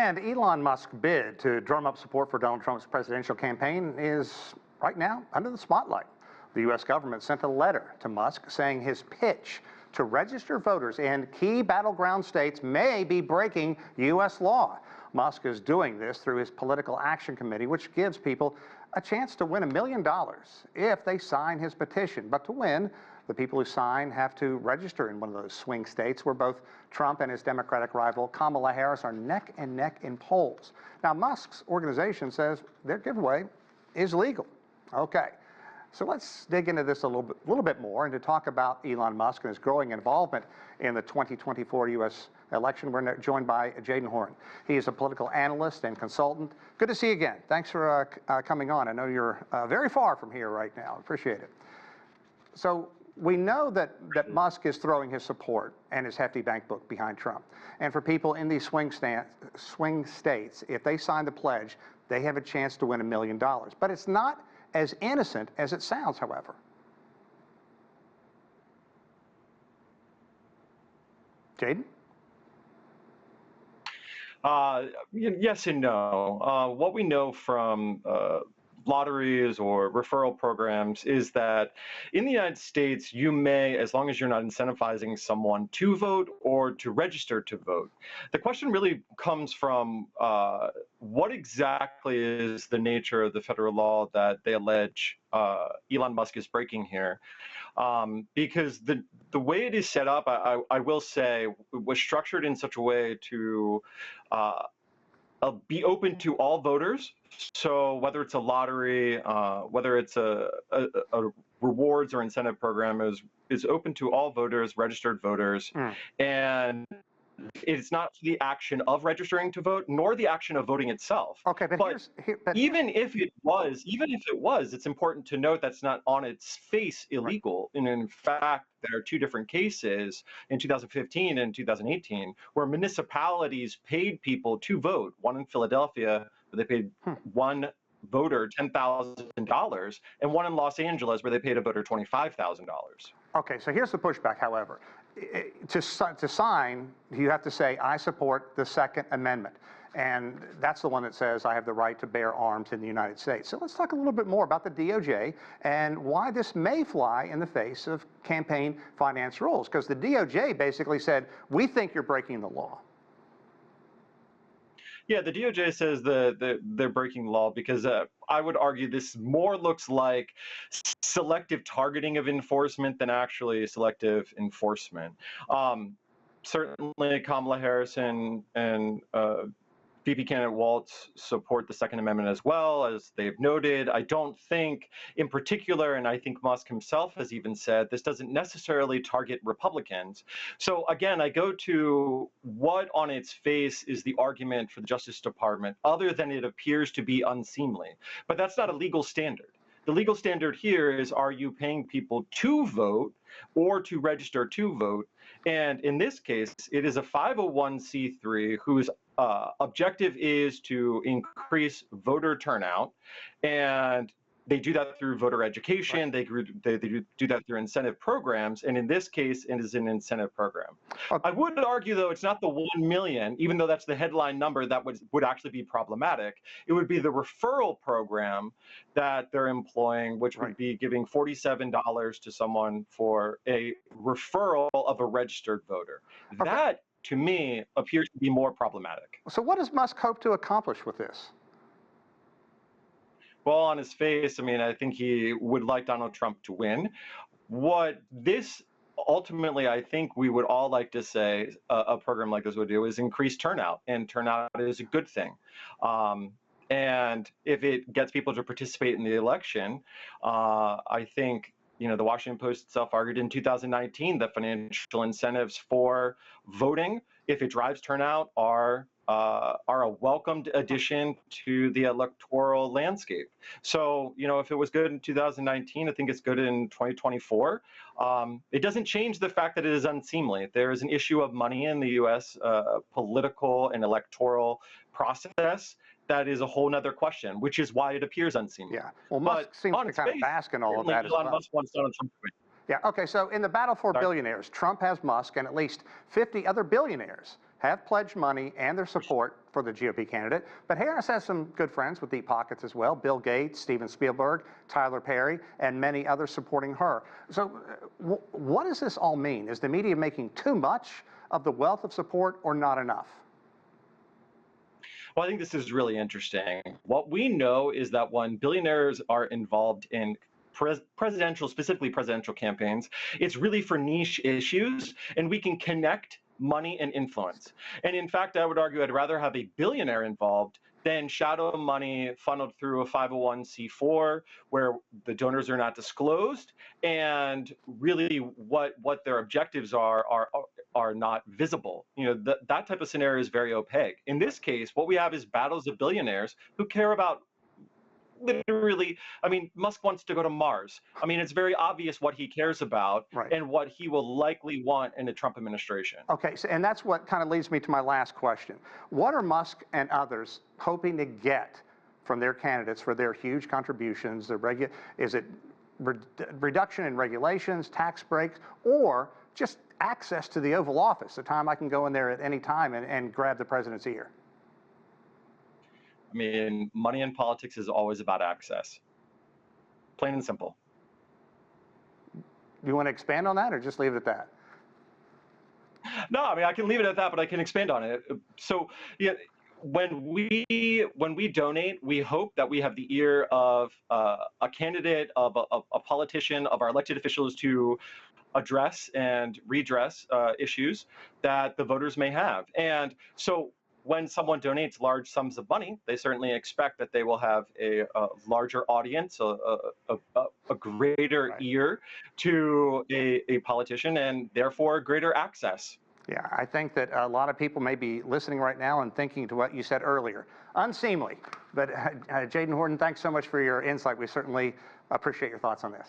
And Elon Musk's bid to drum up support for Donald Trump's presidential campaign is right now under the spotlight. The U.S. government sent a letter to Musk saying his pitch to register voters in key battleground states may be breaking U.S. law. Musk is doing this through his Political Action Committee, which gives people a chance to win $1 million if they sign his petition. But to win, the people who sign have to register in one of those swing states where both Trump and his Democratic rival Kamala Harris are neck and neck in polls. Now, Musk's organization says their giveaway is legal. Okay, so let's dig into this a little bit more, and to talk about Elon Musk and his growing involvement in the 2024 U.S. election, we're joined by Jadan Horyn. He is a political analyst and consultant. Good to see you again. Thanks for coming on. I know you're very far from here right now. Appreciate it. So we know that Musk is throwing his support and his hefty bank book behind Trump. And for people in these swing states, if they sign the pledge, they have a chance to win $1 million. But it's not as innocent as it sounds, however. Jadan? Yes and no. What we know from lotteries or referral programs is that in the United States, you may, as long as you're not incentivizing someone to vote or to register to vote. The question really comes from what exactly is the nature of the federal law that they allege Elon Musk is breaking here. Because the way it is set up, I will say, was structured in such a way to be open to all voters. So whether it's a lottery, whether it's a rewards or incentive program, is open to all voters, registered voters, and it's not the action of registering to vote, nor the action of voting itself. Okay, but even if it was, it's important to note that's not on its face illegal. Right. And in fact, there are two different cases in 2015 and 2018 where municipalities paid people to vote. One in Philadelphia, where they paid one voter $10,000, and one in Los Angeles, where they paid a voter $25,000. Okay, so here's the pushback, however. To sign, you have to say, I support the Second Amendment. And that's the one that says I have the right to bear arms in the United States. So let's talk a little bit more about the DOJ and why this may fly in the face of campaign finance rules. Because the DOJ basically said, we think you're breaking the law. Yeah, the DOJ says they're breaking the law because I would argue this more looks like selective targeting of enforcement than actually selective enforcement. Certainly, Kamala Harris and VP candidate Walz support the Second Amendment as well, as they've noted. I don't think, in particular, and I think Musk himself has even said, this doesn't necessarily target Republicans. So again, I go to what on its face is the argument for the Justice Department, other than it appears to be unseemly. But that's not a legal standard. The legal standard here is, are you paying people to vote or to register to vote? And in this case, it is a 501c3 whose objective is to increase voter turnout, and they do that through voter education. Right. They do that through incentive programs, and in this case, it is an incentive program. Okay. I would argue, though, it's not the 1 million, even though that's the headline number that would actually be problematic. It would be the referral program that they're employing, which would be giving $47 to someone for a referral of a registered voter. Okay. That, to me, appears to be more problematic. So what does Musk hope to accomplish with this? Well, on his face, I mean, I think he would like Donald Trump to win. What this ultimately, I think we would all like to say a program like this would do is increase turnout, and turnout is a good thing. And if it gets people to participate in the election, I think, you know, the Washington Post itself argued in 2019 that financial incentives for voting, if it drives turnout, are a welcomed addition to the electoral landscape. So, you know, if it was good in 2019, I think it's good in 2024. It doesn't change the fact that it is unseemly. There is an issue of money in the U.S. Political and electoral process. That is a whole nother question, which is why it appears unseemly. Yeah. Well, Musk seems to kind of bask in all of that as well. Elon Musk wants Donald Trump to win. Yeah. Okay. So in the battle for billionaires, Trump has Musk and at least 50 other billionaires have pledged money and their support for the GOP candidate. But Harris has some good friends with deep pockets as well. Bill Gates, Steven Spielberg, Tyler Perry, and many others supporting her. So what does this all mean? Is the media making too much of the wealth of support or not enough? Well, I think this is really interesting. What we know is that when billionaires are involved in presidential, specifically presidential campaigns, it's really for niche issues, and we can connect money and influence. And in fact, I would argue I'd rather have a billionaire involved than shadow money funneled through a 501c4 where the donors are not disclosed, and really what their objectives are not visible. You know, that type of scenario is very opaque. In this case, what we have is battles of billionaires who care about literally, I mean, Musk wants to go to Mars. I mean, it's very obvious what he cares about and what he will likely want in a Trump administration. Okay, so, and that's what kind of leads me to my last question. What are Musk and others hoping to get from their candidates for their huge contributions? Is it reduction in regulations, tax breaks, or just access to the Oval Office, the time I can go in there at any time and grab the president's ear? I mean, money in politics is always about access. Plain and simple. Do you want to expand on that or just leave it at that? No, I mean, I can leave it at that, but I can expand on it. So, yeah, when we donate, we hope that we have the ear of a candidate, of a politician, of our elected officials to address and redress issues that the voters may have. And so when someone donates large sums of money, they certainly expect that they will have a larger audience, a greater ear to a politician, and therefore greater access. Yeah, I think that a lot of people may be listening right now and thinking to what you said earlier. Unseemly. But Jadan Horyn, thanks so much for your insight. We certainly appreciate your thoughts on this.